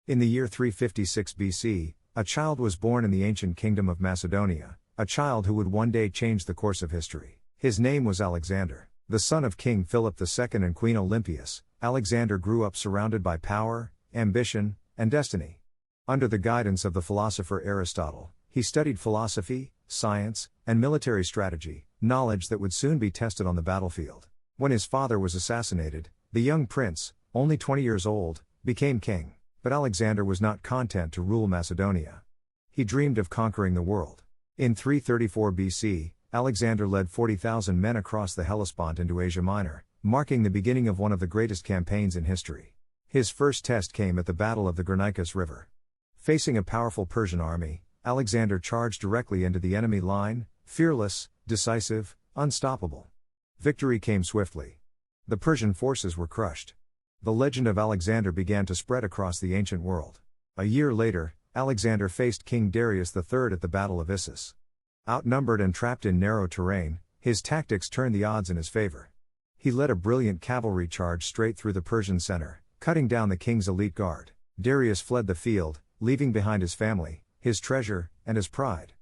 In the year 356 BC, a child was born in the ancient kingdom of Macedonia, a child who would one day change the course of history. His name was Alexander. The son of King Philip II and Queen Olympias, Alexander grew up surrounded by power, ambition, and destiny. Under the guidance of the philosopher Aristotle, he studied philosophy, science, and military strategy, knowledge that would soon be tested on the battlefield. When his father was assassinated, the young prince, only 20 years old, became king. But Alexander was not content to rule Macedonia. He dreamed of conquering the world. In 334 BC, Alexander led 40,000 men across the Hellespont into Asia Minor, marking the beginning of one of the greatest campaigns in history. His first test came at the Battle of the Granicus River. Facing a powerful Persian army, Alexander charged directly into the enemy line, fearless, decisive, unstoppable. Victory came swiftly. The Persian forces were crushed. The legend of Alexander began to spread across the ancient world. A year later, Alexander faced King Darius III at the Battle of Issus. Outnumbered and trapped in narrow terrain, his tactics turned the odds in his favor. He led a brilliant cavalry charge straight through the Persian center, cutting down the king's elite guard. Darius fled the field, leaving behind his family, his treasure, and his pride.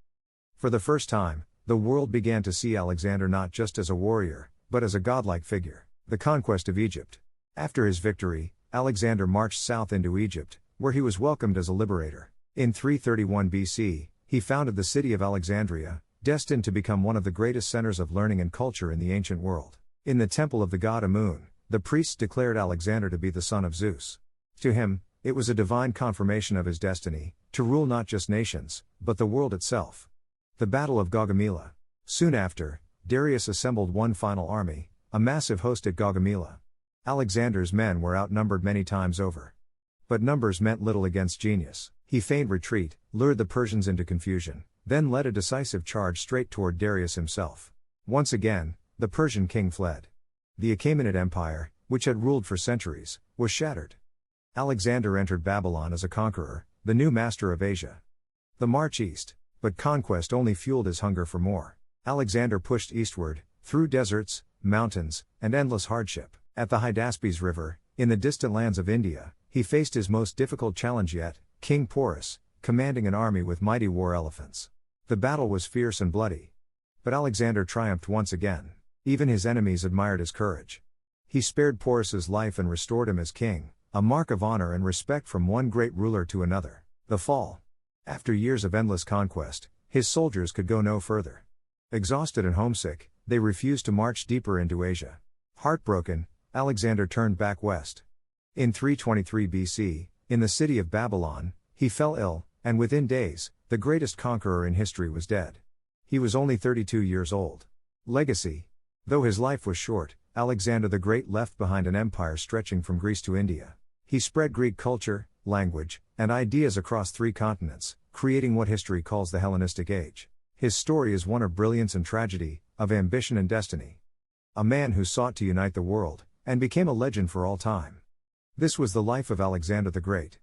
For the first time, the world began to see Alexander not just as a warrior, but as a godlike figure. The conquest of Egypt. After his victory, Alexander marched south into Egypt, where he was welcomed as a liberator. In 331 BC, he founded the city of Alexandria, destined to become one of the greatest centers of learning and culture in the ancient world. In the temple of the god Amun, the priests declared Alexander to be the son of Zeus. To him, it was a divine confirmation of his destiny, to rule not just nations, but the world itself. The Battle of Gaugamela. Soon after, Darius assembled one final army, a massive host at Gaugamela. Alexander's men were outnumbered many times over. But numbers meant little against genius. He feigned retreat, lured the Persians into confusion, then led a decisive charge straight toward Darius himself. Once again, the Persian king fled. The Achaemenid Empire, which had ruled for centuries, was shattered. Alexander entered Babylon as a conqueror, the new master of Asia. The march east. But conquest only fueled his hunger for more. Alexander pushed eastward, through deserts, mountains, and endless hardship. At the Hydaspes River, in the distant lands of India, he faced his most difficult challenge yet, King Porus, commanding an army with mighty war elephants. The battle was fierce and bloody. But Alexander triumphed once again. Even his enemies admired his courage. He spared Porus's life and restored him as king, a mark of honor and respect from one great ruler to another. The fall. After years of endless conquest, his soldiers could go no further. Exhausted and homesick, they refused to march deeper into Asia. Heartbroken, Alexander turned back west. In 323 BC, in the city of Babylon, he fell ill, and within days, the greatest conqueror in history was dead. He was only 32 years old. Legacy. Though his life was short, Alexander the Great left behind an empire stretching from Greece to India. He spread Greek culture, language, and ideas across 3 continents, creating what history calls the Hellenistic Age. His story is one of brilliance and tragedy, of ambition and destiny. A man who sought to unite the world, and became a legend for all time. This was the life of Alexander the Great.